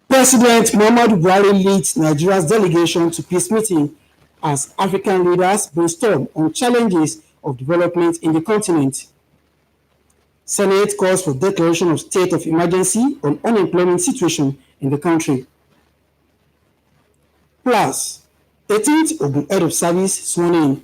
President Muhammadu Buhari leads Nigeria's delegation to peace meeting as African leaders brainstorm on challenges of development in the continent. Senate calls for declaration of state of emergency on unemployment situation in the country. Plus, 18th Ogun head of service sworn in.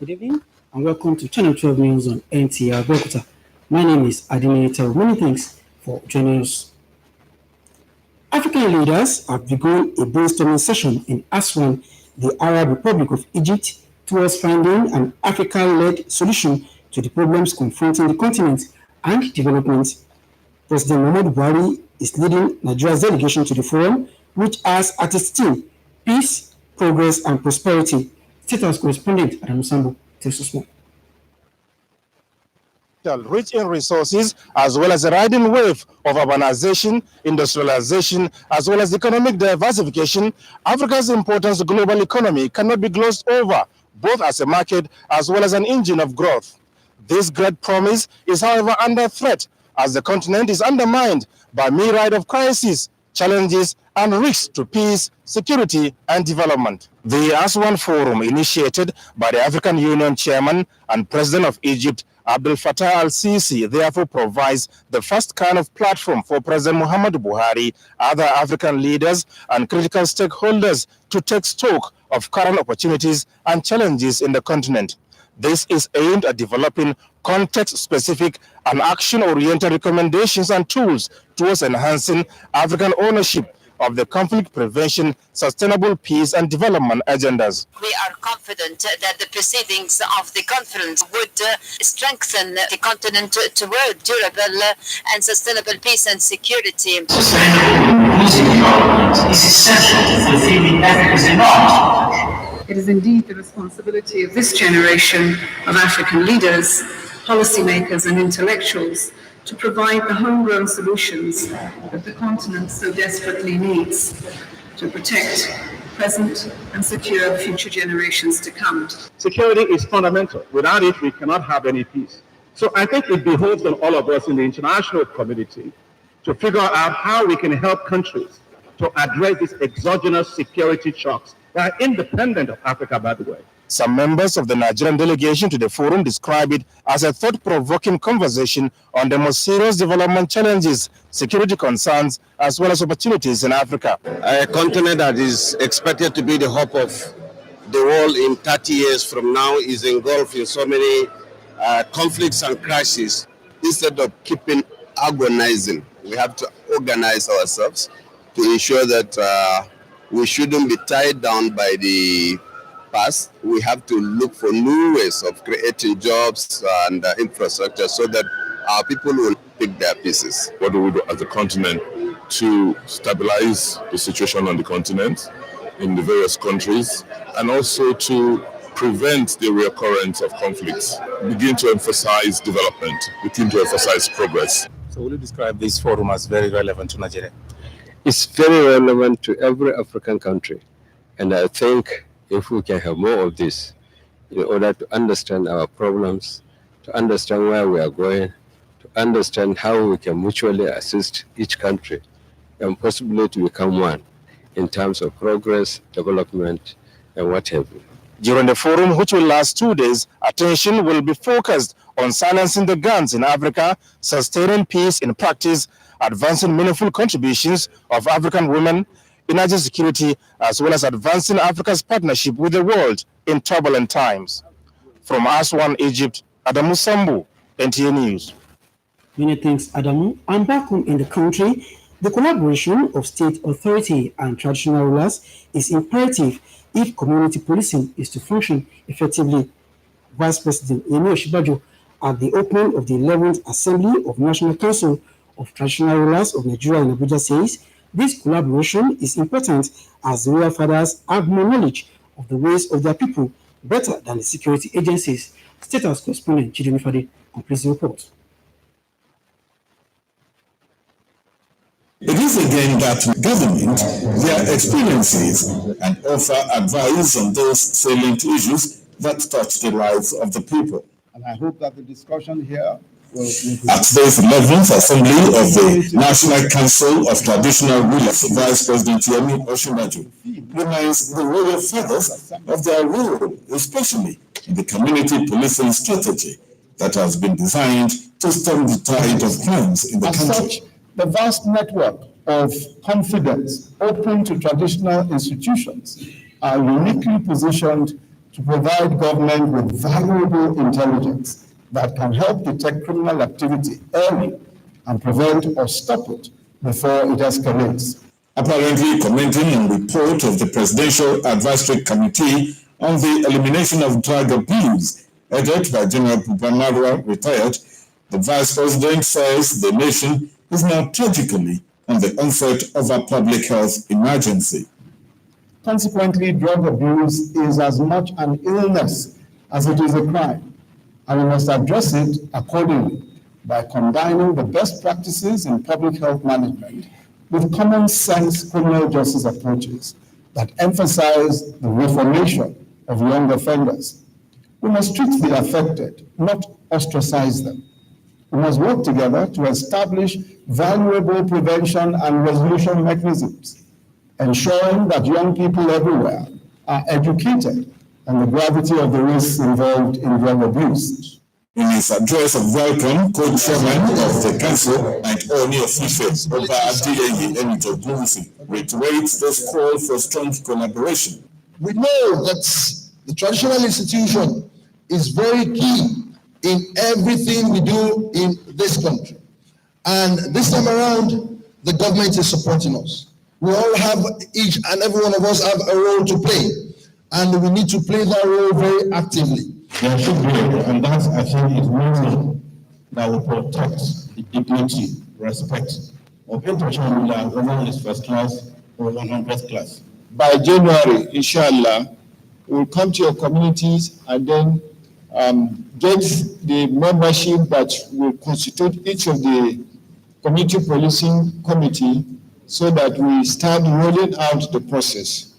Good evening and welcome to Channel 12 News on Nta Abeokuta. My name is Nta. Many thanks for joining us. African leaders have begun a brainstorming session in Aswan, the Arab Republic of Egypt, towards finding an African-led solution to the problems confronting the continent and development. President Muhammadu Buhari is leading Nigeria's delegation to the forum, which has at its theme peace, progress, and prosperity. State House correspondent Adam Sambo tells us more. Rich in resources, as well as a riding wave of urbanization, industrialization, as well as economic diversification, Africa's importance to the global economy cannot be glossed over, both as a market as well as an engine of growth. This great promise is, however, under threat as the continent is undermined by a myriad of crises, challenges, and risks to peace, security, and development. The Aswan Forum, initiated by the African Union Chairman and President of Egypt, Abdel Fattah al-Sisi, therefore provides the first kind of platform for President Muhammadu Buhari, other African leaders, and critical stakeholders to take stock of current opportunities and challenges in the continent. This is aimed at developing context-specific and action-oriented recommendations and tools towards enhancing African ownership of the conflict prevention, sustainable peace and development agendas. We are confident that the proceedings of the conference would strengthen the continent toward durable and sustainable peace and security. Sustainable inclusive development is essential to fulfilling Africa's enormous. It is indeed the responsibility of this generation of African leaders, policymakers and intellectuals to provide the homegrown solutions that the continent so desperately needs to protect present and secure future generations to come. Security is fundamental. Without it, we cannot have any peace. So I think it behoves on all of us in the international community to figure out how we can help countries to address these exogenous security shocks that are independent of Africa, by the way. Some members of the Nigerian delegation to the forum describe it as a thought-provoking conversation on the most serious development challenges, security concerns, as well as opportunities in Africa. A continent that is expected to be the hub of the world in 30 years from now is engulfed in so many conflicts and crises. Instead of keeping agonizing, we have to organize ourselves to ensure that we shouldn't be tied down by the past. We have to look for new ways of creating jobs and infrastructure so that our people will pick their pieces. What do we do as a continent to stabilize the situation on the continent in the various countries and also to prevent the reoccurrence of conflicts, begin to emphasize development, begin to emphasize progress. So will you describe this forum as very relevant to Nigeria? It's very relevant to every African country. And I think if we can have more of this in order to understand our problems, to understand where we are going, to understand how we can mutually assist each country, and possibly to become one in terms of progress, development, and what have you. During the forum, which will last 2 days, attention will be focused on silencing the guns in Africa, sustaining peace in practice, advancing meaningful contributions of African women, energy security, as well as advancing Africa's partnership with the world in turbulent times. From Aswan, Egypt, Adamu Sambu, NTA News. Many thanks, Adamu. And back home in the country, the collaboration of state authority and traditional rulers is imperative if community policing is to function effectively. Vice President Yemi Osinbajo, at the opening of the 11th Assembly of National Council of Traditional Rulers of Nigeria in Abuja, says this collaboration is important as the royal fathers have more knowledge of the ways of their people better than the security agencies. State House correspondent Chidemi Fade completes the report. This again that government their experiences and offer advice on those salient issues that touch the lives of the people. And I hope that the discussion here will At this 11th Assembly of the National Council of Traditional Rulers, Vice President Yemi Osinbajo reminds the royal fathers of their role, especially in the community policing strategy that has been designed to stem the tide of crimes in the country. The vast network of confidence open to traditional institutions are uniquely positioned to provide government with valuable intelligence that can help detect criminal activity early and prevent or stop it before it escalates. Apparently commenting on the report of the Presidential Advisory Committee on the Elimination of Drug Abuse, headed by General Bubanarwa, retired, the Vice President says the nation is now tragically on the onset of a public health emergency. Consequently, drug abuse is as much an illness as it is a crime, and we must address it accordingly by combining the best practices in public health management with common sense criminal justice approaches that emphasize the reformation of young offenders. We must treat the affected, not ostracize them. We must work together to establish valuable prevention and resolution mechanisms, ensuring that young people everywhere are educated on the gravity of the risks involved in drug abuse. In his address of welcome, co-chairman of the council and Oni officials, Oba Adeyeye Enito Gunsi, reiterates this call for strong collaboration. We know that the traditional institution is very key in everything we do in this country. And this time around, the government is supporting us. We all have, each and every one of us have a role to play, and we need to play that role very actively. There should be, and that I think is one thing that will protect the dignity, respect of international ruler, whether it's first class or 100th class. By January, inshallah, we'll come to your communities and then get the membership that will constitute each of the community policing committee so that we start rolling out the process.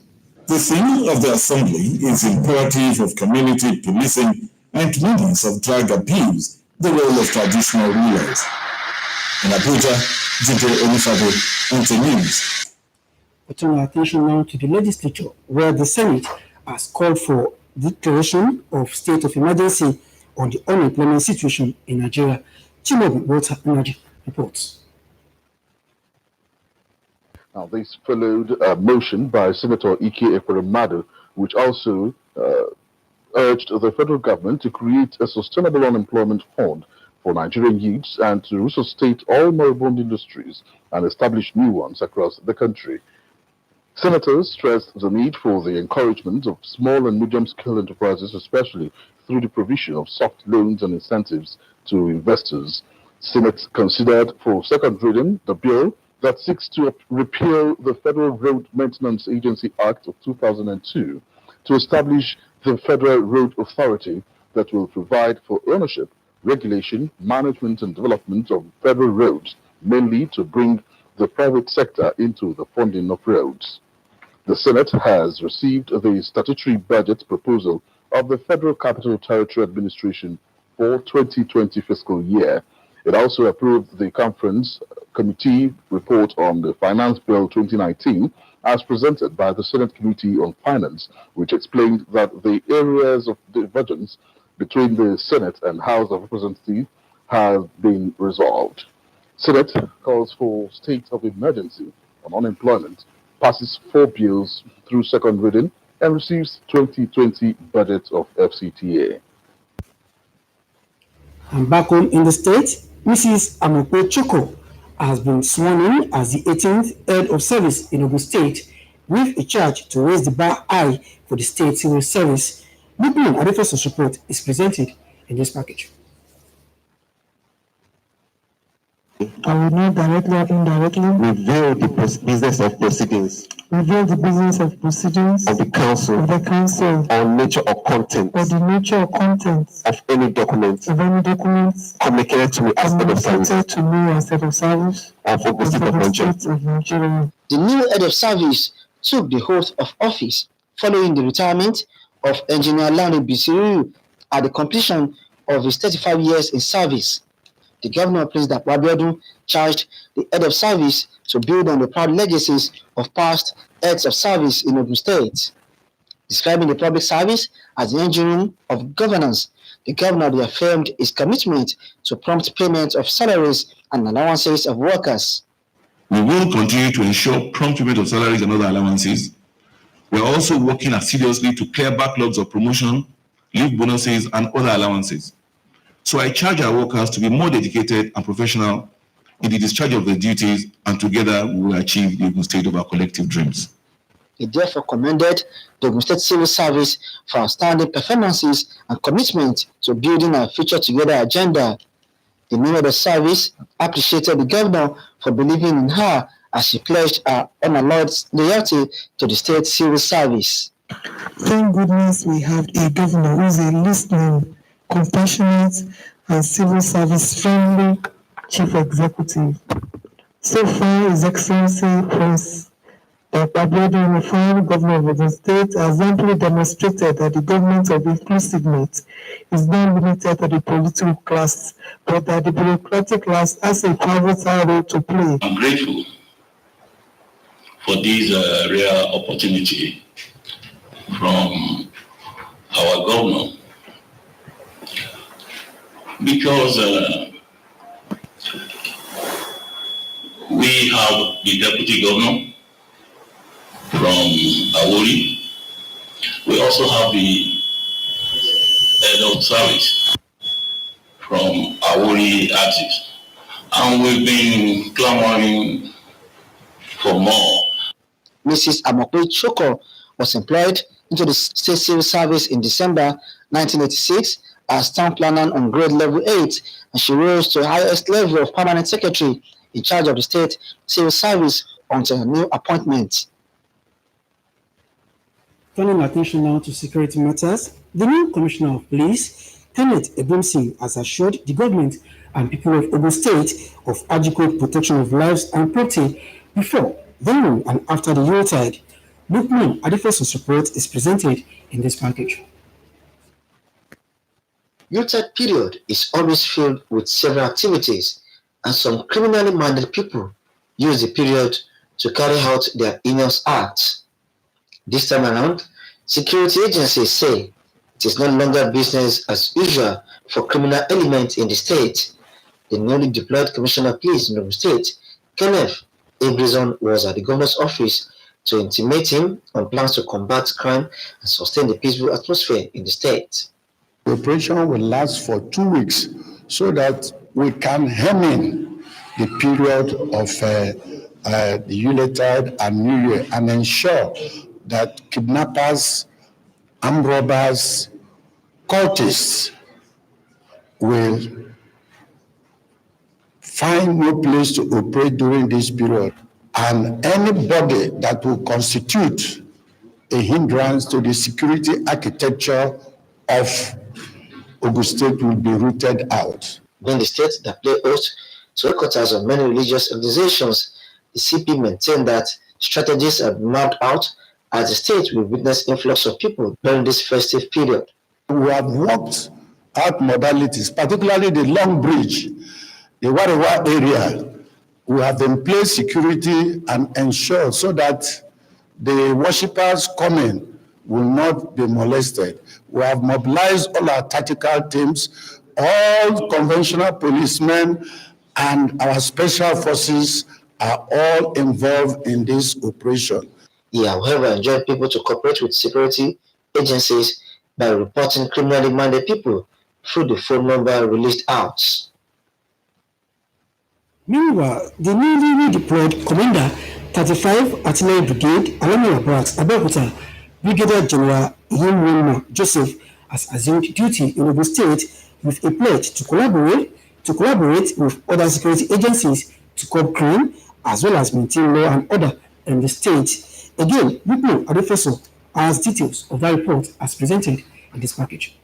The theme of the assembly is imperative of community policing and meanings of drug abuse, the role of traditional rulers. In Abuja, Jide Olufado, Nta News. We turn our attention now to the legislature, where the Senate has called for declaration of state of emergency on the unemployment situation in Nigeria. Chimobi Water Energy reports. Now, this followed a motion by Senator Ike Ekweremadu, which also urged the federal government to create a sustainable unemployment fund for Nigerian youths and to resuscitate all moribund industries and establish new ones across the country. Senators stressed the need for the encouragement of small and medium-scale enterprises, especially through the provision of soft loans and incentives to investors. Senate considered for second reading the bill that seeks to repeal the Federal Road Maintenance Agency Act of 2002 to establish the Federal Road Authority that will provide for ownership, regulation, management, and development of federal roads, mainly to bring the private sector into the funding of roads. The Senate has received the statutory budget proposal of the Federal Capital Territory Administration for 2020 fiscal year. It also approved the conference committee report on the Finance Bill 2019 as presented by the Senate Committee on Finance, which explained that the areas of divergence between the Senate and House of Representatives have been resolved. Senate calls for state of emergency on unemployment, passes 4 bills through second reading, and receives 2020 budget of FCTA. And back home in the state, Mrs. Amope Choko has been sworn in as the 18th head of service in Ogun State, with a charge to raise the bar high for the state civil service. Lupin Adefeso's report is presented in this package. I will not directly or indirectly reveal the business of proceedings of the council or nature or content of any documents communicated to me as head of service of Ogun State of Nigeria. The new head of service took the oath of office following the retirement of Engineer Lanre Bisiru at the completion of his 35 years in service. The governor, President Nta Abeokuta, charged the head of service to build on the proud legacies of past heads of service in Ogun State. Describing the public service as the engine room of governance, the governor reaffirmed his commitment to prompt payment of salaries and allowances of workers. We will continue to ensure prompt payment of salaries and other allowances. We are also working assiduously to clear backlogs of promotion, leave bonuses, and other allowances. So I charge our workers to be more dedicated and professional in the discharge of their duties, and together we will achieve the Ogun State of our collective dreams. He therefore commended the Ogun State Civil Service for outstanding performances and commitment to building our future together agenda. The new head of service appreciated the governor for believing in her as she pledged her unalloyed loyalty to the state civil service. Thank goodness we have a governor who is a listening, compassionate, and civil service friendly chief executive. So far, His Excellency Prince Nta Abeokuta, the former governor of the state, has amply demonstrated that the government of inclusiveness is not limited to the political class, but that the bureaucratic class has a pivotal role to play. I'm grateful for this rare opportunity from our governor, because we have the deputy governor from Awori. We also have the head of service from Awori Axis, and we've been clamoring for more. Mrs. Amope Choko was employed into the state civil service in December 1986 as town planner on grade level 8, and she rose to the highest level of permanent secretary in charge of the state civil service until her new appointment. Turning attention now to security matters, the new Commissioner of Police, Nta Abeokuta, has assured the government and people of Ogun State of adequate protection of lives and property before, during, and after the Yuletide. Lukman Adifeso's report is presented in this package. Yuletide period is always filled with several activities, and some criminally minded people use the period to carry out their heinous acts. This time around, security agencies say it is no longer business as usual for criminal elements in the state. The newly deployed Commissioner of Police in Ogun State, Kenneth Abrizon, was at the governor's office to intimate him on plans to combat crime and sustain the peaceful atmosphere in the state. The operation will last for 2 weeks so that we can hem in the period of the Yuletide and New Year and ensure that kidnappers, armed robbers, cultists will find no place to operate during this period, and anybody that will constitute a hindrance to the security architecture of Ogun State will be rooted out. In the state that play host to headquarters of many religious organizations, the CP maintained that strategies have been mapped out as the state will witness influx of people during this festive period. We have worked out modalities, particularly the Long Bridge, the Warawa area. We have in place security and ensure so that the worshippers coming will not be molested. We have mobilized all our tactical teams, all conventional policemen, and our special forces are all involved in this operation. He, however, enjoined people to cooperate with security agencies by reporting criminally minded people through the phone number released out. Meanwhile, the newly redeployed Commander 35 Artillery Brigade, Alamiya Barracks, Abeokuta, Brigadier General Yinwema Joseph, has assumed duty in Ogun State with a pledge to collaborate to collaborate with other security agencies to curb crime as well as maintain law and order in the state. Again, Buko Adefeso has details of that report as presented in this package.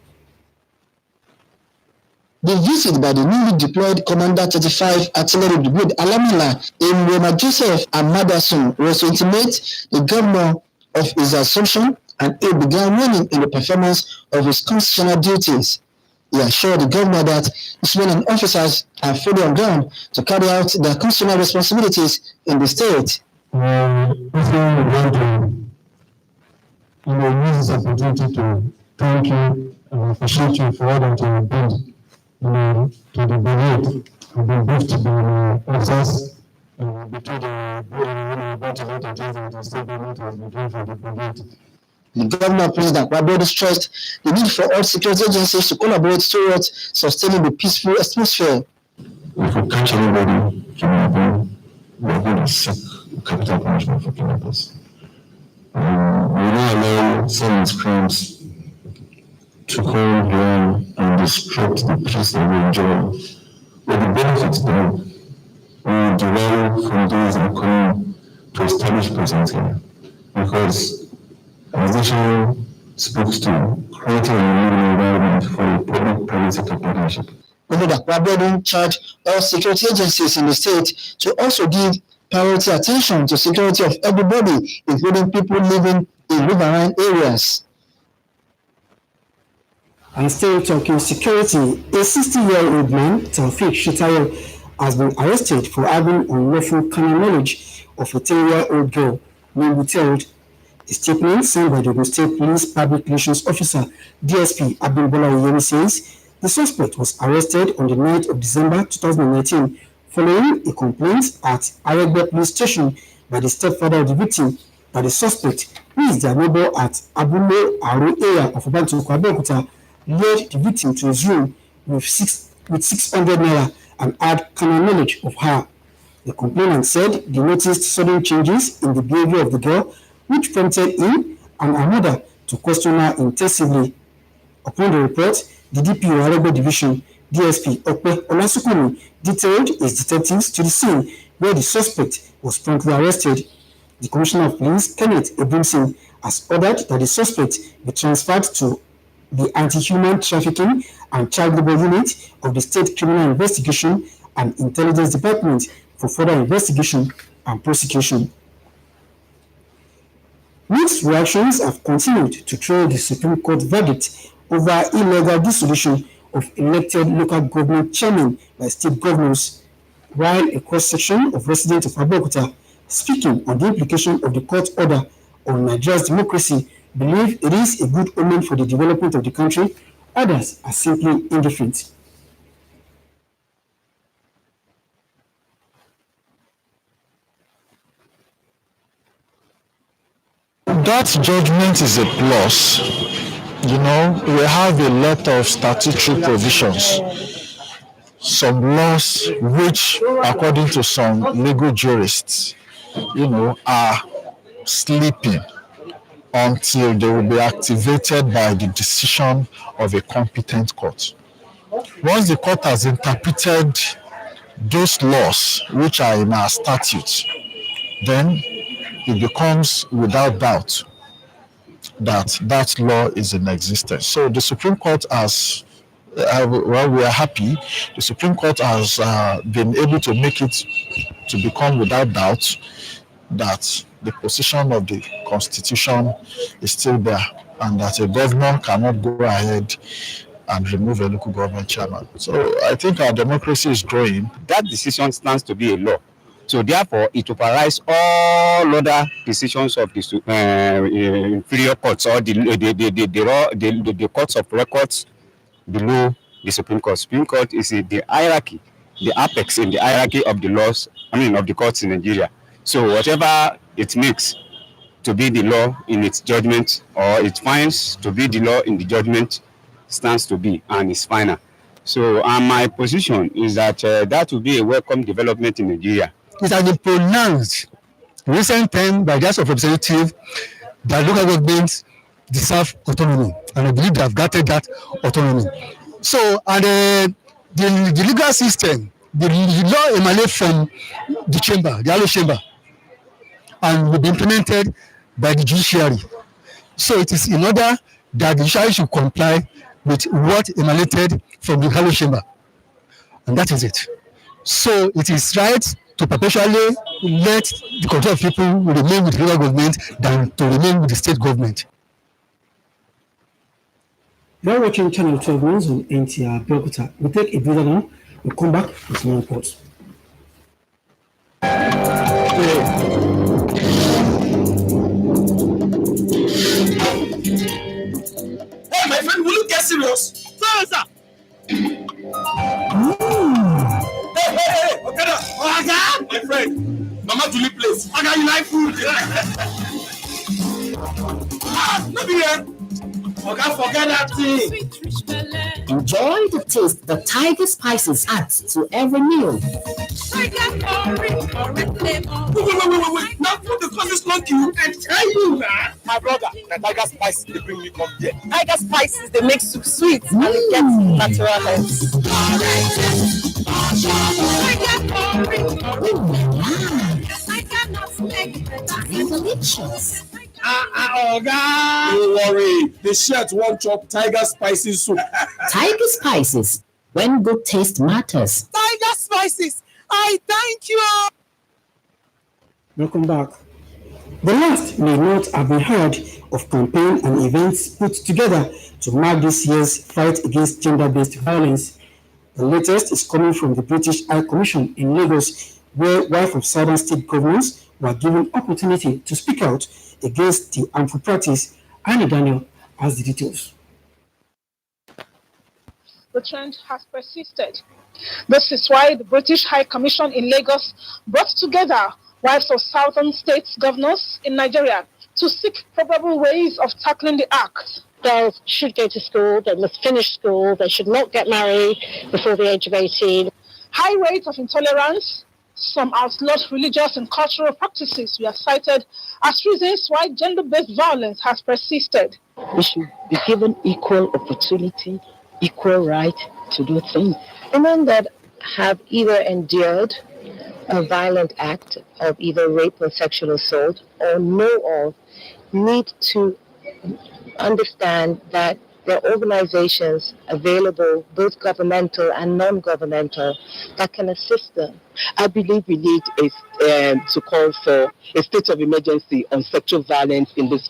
The visit by the newly deployed Commander 35 Artillery Brigade Alamila in Roma Joseph and Madasun was to intimate the governor of his assumption and he began running in the performance of his constitutional duties. He assured the governor that his men and officers are fully on ground to carry out their constitutional responsibilities in the state. We want to use this opportunity to thank you and appreciate you for all that you have done to the brigade. We've been briefed to the officers between the board and about a lot of things that the state government has been doing for the brigade. The governor of President Kwabode stressed the need for all security agencies to collaborate towards sustaining the peaceful atmosphere. If we catch anybody kidnapping, we are going to seek capital punishment for kidnappers. We don't allow some crimes to come here and disrupt the peace that we enjoy. But the benefits that we derive from those that come to establish presence here. Because organization speaks to creating a living environment for a public-private sector partnership. President Kwabode charged all security agencies in the state to also give priority attention to security of everybody, including people living in riverine areas. And still talking security, a 60-year-old man, Taufik Shitayo, has been arrested for having unlawful carnal knowledge of a 10-year-old girl named Withheld. A statement signed by the Ogun State Police Public Relations Officer, DSP Abimbola Oyemi, says the suspect was arrested on the 9th of December 2019 following a complaint at Aregbe Police Station by the stepfather of the victim that the suspect, who is their neighbor at Abule Aru area of Nta Abeokuta, lured the victim to his room with 600 naira and had carnal knowledge of her. The complainant said they noticed sudden changes in the behavior of the girl, which prompted him and her mother to question her intensively. Upon the report, the DPO Aregbe Division, DSP Okpe Olasukumi, detailed his detectives to the scene where the suspect was promptly arrested. The Commissioner of Police, Kenneth Ebimson, has ordered that the suspect be transferred to the Anti-Human Trafficking and Child Labor Unit of the State Criminal Investigation and Intelligence Department for further investigation and prosecution. Mixed reactions have continued to trail the Supreme Court verdict over illegal dissolution of elected local government chairmen by state governors, while a cross-section of residents of Abeokuta, speaking on the implication of the court order on Nigeria's democracy, believe it is a good omen for the development of the country. Others are simply indifferent. That judgment is a plus. We have a lot of statutory provisions, some laws which, according to some legal jurists, are sleeping until they will be activated by the decision of a competent court. Once the court has interpreted those laws which are in our statutes, then it becomes without doubt that law is in existence. So the Supreme Court has, we are happy. The Supreme Court has been able to make it to become without doubt that the position of the Constitution is still there and that a governor cannot go ahead and remove a local government chairman. So I think our democracy is growing. That decision stands to be a law. So therefore, it overrides all other decisions of the inferior courts or the courts of records below the Supreme Court. Supreme Court is the hierarchy, the apex in the hierarchy of the laws, of the courts in Nigeria. So whatever it makes to be the law in its judgment, or it finds to be the law in the judgment, stands to be and is final. So my position is that that will be a welcome development in Nigeria. It has been pronounced in recent time by the House of Representatives that local governments deserve autonomy, and I believe they have granted that autonomy. So, and the legal system, the law emanates from the chamber, the Alo chamber, and will be implemented by the judiciary. So it is in order that the judiciary should comply with what emanated from the Alo chamber, and that is it. So it is right to perpetually let the control of people remain with the local government than to remain with the state government. You are watching Channel 12 News on Nta Abeokuta. We'll take a breather now. We'll come back with more reports. Hey, my friend, will you get serious? Sorry, sir. Hey, Okada. Oga, my friend. Mama Julie place. Oga, you like food? Not here. Oga, forget that thing. Enjoy the taste the Tiger Spices adds to every meal. Wait. Now, what the cause is not you? I tell you, man. My brother, the Tiger Spices, they bring me come here. Tiger Spices, they make soup sweet and it gets natural herbs. Delicious. Oga. Don't worry. The chef won't chop Tiger Spices soup. Tiger Spices, when good taste matters. Tiger Spices, I thank you. Welcome back. The last may not have been heard of campaign and events put together to mark this year's fight against gender-based violence. The latest is coming from the British High Commission in Lagos, where wives of southern state governors were given opportunity to speak out against the harmful practice. Annie Daniel has the details. The trend has persisted. This is why the British High Commission in Lagos brought together wives of southern states governors in Nigeria to seek probable ways of tackling the act. Girls should go to school, they must finish school, they should not get married before the age of 18. High rates of intolerance, some outlawed religious and cultural practices were cited as reasons why gender-based violence has persisted. We should be given equal opportunity, equal right to do things. Women that have either endured a violent act of either rape or sexual assault or know of need to understand that there are organizations available, both governmental and non-governmental, that can assist them. I believe we need to call for a state of emergency on sexual violence in this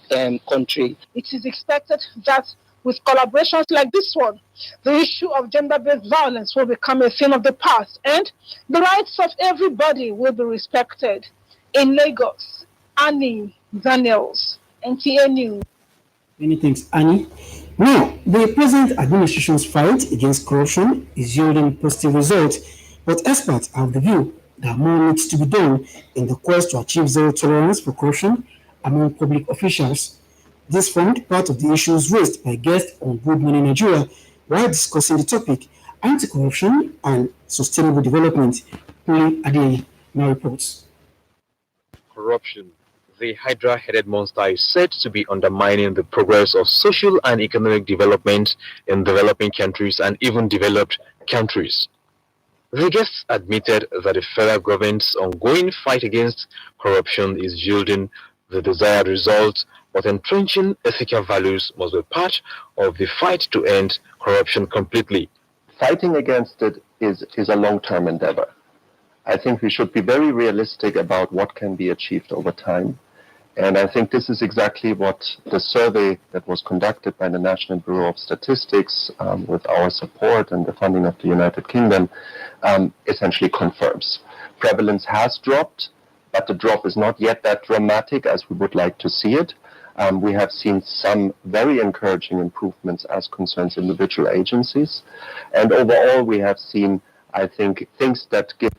country. It is expected that with collaborations like this one, the issue of gender-based violence will become a thing of the past and the rights of everybody will be respected. In Lagos, Annie Daniels, NTA News. Many thanks, Annie. Now, the present administration's fight against corruption is yielding positive results, but experts have the view that more needs to be done in the quest to achieve zero tolerance for corruption among public officials. This formed part of the issues raised by guests on Good Morning Nigeria while discussing the topic anti-corruption and sustainable development. Puli Adeyeye now reports. Corruption, the hydra-headed monster, is said to be undermining the progress of social and economic development in developing countries and even developed countries. The guests admitted that the federal government's ongoing fight against corruption is yielding the desired result, but entrenching ethical values must be part of the fight to end corruption completely. Fighting against it is a long-term endeavor. I think we should be very realistic about what can be achieved over time. And I think this is exactly what the survey that was conducted by the National Bureau of Statistics with our support and the funding of the United Kingdom essentially confirms. Prevalence has dropped, but the drop is not yet that dramatic as we would like to see it. We have seen some very encouraging improvements as concerns individual agencies. And overall, we have seen, I think, things that give